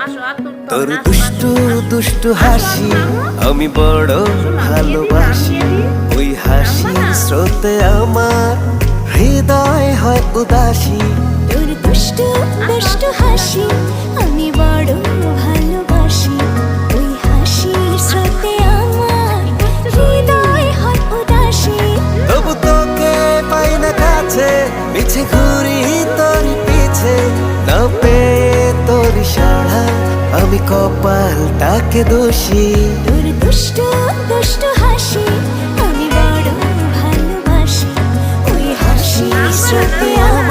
তোর দুষ্টু দুষ্টু হাসি আমি বড় ভালোবাসি। ওই হাসির স্রোতে আমার হৃদয় হয় উদাসী। তোর দুষ্টু দুষ্টু হাসি আমি বড় ভালোবাসি। ওই হাসির স্রোতে আমার হৃদয় হয় উদাসী। তবু তোকে পাই না কাছে, মিছে ঘুরি তোর পিছে। না পেয়ে তোর সাড়া আমি কপালটাকে দোষী। তোর দুষ্টু দুষ্টু হাসি আমি বড় ভালোবাসি। ওই হাসির স্রোতে আমার